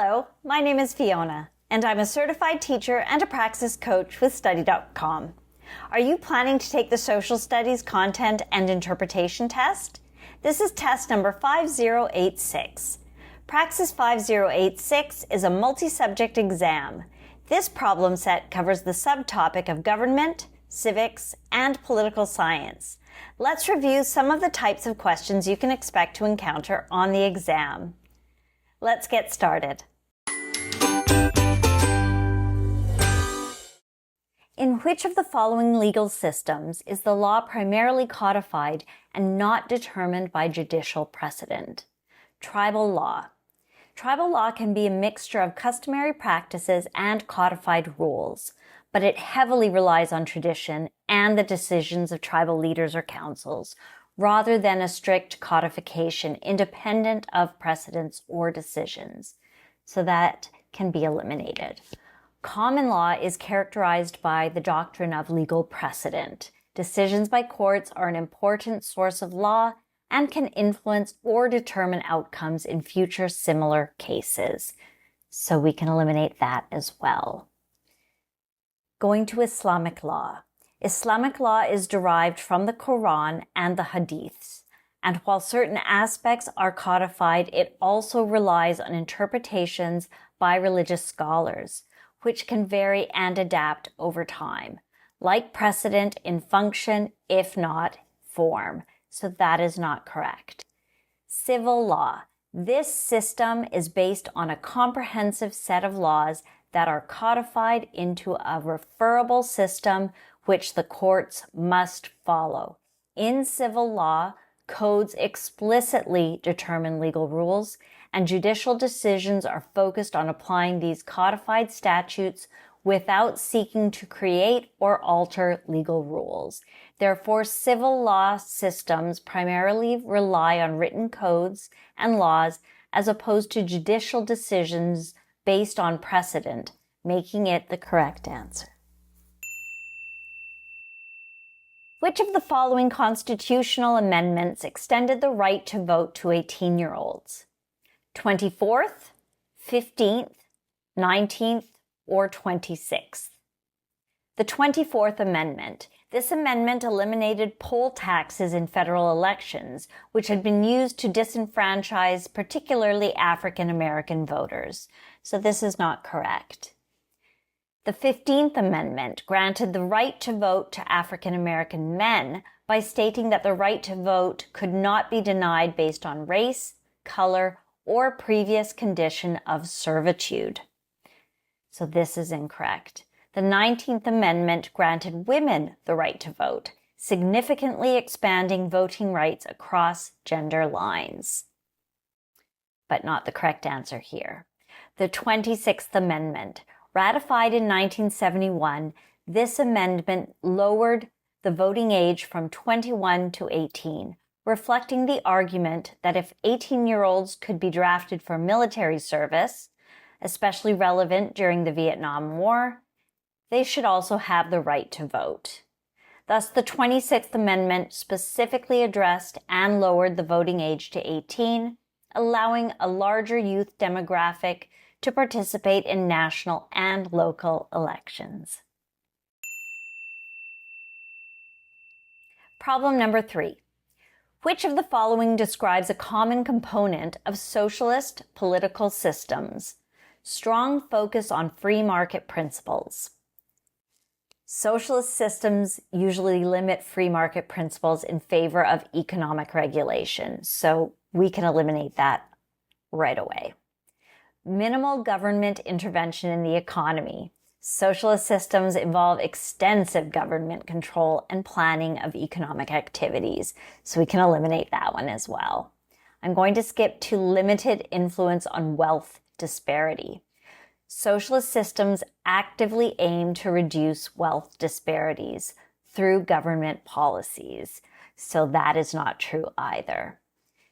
Hello, my name is Fiona, and I'm a certified teacher and a Praxis coach with Study.com. Are you planning to take the Social Studies Content and Interpretation test? This is test number 5086. Praxis 5086 is a multi-subject exam. This problem set covers the subtopic of government, civics, and political science. Let's review some of the types of questions you can expect to encounter on the exam. Let's get started. In which of the following legal systems is the law primarily codified and not determined by judicial precedent? Tribal law. Tribal law can be a mixture of customary practices and codified rules, but it heavily relies on tradition and the decisions of tribal leaders or councils, rather than a strict codification independent of precedents or decisions. So that can be eliminated. Common law is characterized by the doctrine of legal precedent. Decisions by courts are an important source of law and can influence or determine outcomes in future similar cases. So we can eliminate that as well. Going to Islamic law. Islamic law is derived from the Quran and the Hadiths, and while certain aspects are codified, it also relies on interpretations by religious scholars, which can vary and adapt over time, like precedent in function, if not form. So that is not correct. Civil law. This system is based on a comprehensive set of laws that are codified into a referable system which the courts must follow. In civil law, codes explicitly determine legal rules, and judicial decisions are focused on applying these codified statutes without seeking to create or alter legal rules. Therefore, civil law systems primarily rely on written codes and laws as opposed to judicial decisions based on precedent, making it the correct answer. Which of the following constitutional amendments extended the right to vote to 18-year-olds? 24th, 15th, 19th, or 26th? The 24th Amendment. This amendment eliminated poll taxes in federal elections, which had been used to disenfranchise particularly African American voters. So this is not correct. The 15th Amendment granted the right to vote to African American men by stating that the right to vote could not be denied based on race, color, or previous condition of servitude. So this is incorrect. The 19th Amendment granted women the right to vote, significantly expanding voting rights across gender lines. But not the correct answer here. The 26th Amendment. Ratified in 1971, this amendment lowered the voting age from 21 to 18, reflecting the argument that if 18-year-olds could be drafted for military service, especially relevant during the Vietnam War, they should also have the right to vote. Thus, the 26th Amendment specifically addressed and lowered the voting age to 18, allowing a larger youth demographic to participate in national and local elections. Problem number 3. Which of the following describes a common component of socialist political systems? Strong focus on free market principles. Socialist systems usually limit free market principles in favor of economic regulation, so we can eliminate that right away. Minimal government intervention in the economy. Socialist systems involve extensive government control and planning of economic activities, so we can eliminate that one as well. I'm going to skip to limited influence on wealth disparity. Socialist systems actively aim to reduce wealth disparities through government policies, so that is not true either.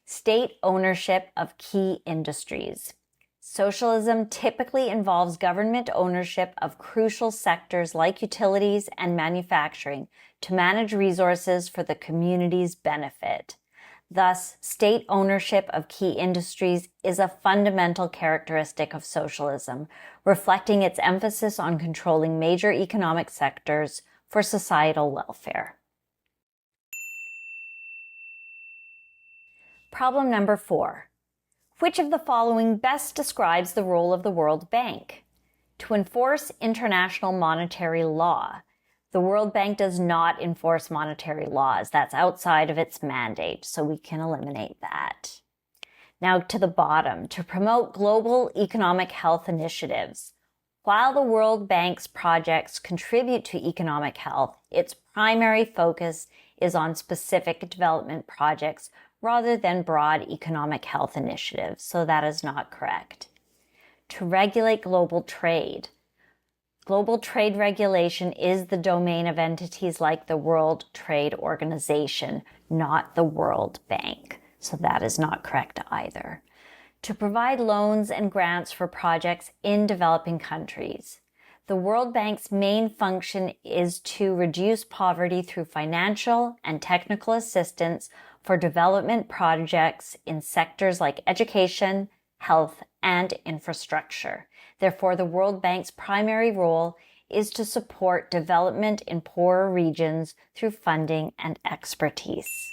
State ownership of key industries. Socialism typically involves government ownership of crucial sectors like utilities and manufacturing to manage resources for the community's benefit. Thus, state ownership of key industries is a fundamental characteristic of socialism, reflecting its emphasis on controlling major economic sectors for societal welfare. Problem number 4. Which of the following best describes the role of the World Bank? To enforce international monetary law. The World Bank does not enforce monetary laws. That's outside of its mandate, so we can eliminate that. Now to the bottom, to promote global economic health initiatives. While the World Bank's projects contribute to economic health, its primary focus is on specific development projects rather than broad economic health initiatives, so that is not correct. To regulate global trade. Global trade regulation is the domain of entities like the World Trade Organization, not the World Bank. So that is not correct either. To provide loans and grants for projects in developing countries. The World Bank's main function is to reduce poverty through financial and technical assistance for development projects in sectors like education, health, and infrastructure. Therefore, the World Bank's primary role is to support development in poorer regions through funding and expertise.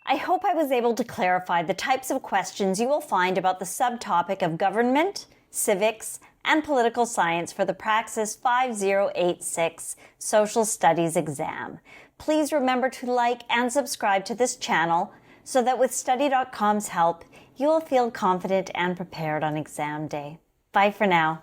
I hope I was able to clarify the types of questions you will find about the subtopic of government, civics, and political science for the Praxis 5086 Social Studies exam. Please remember to like and subscribe to this channel so that with Study.com's help, you will feel confident and prepared on exam day. Bye for now.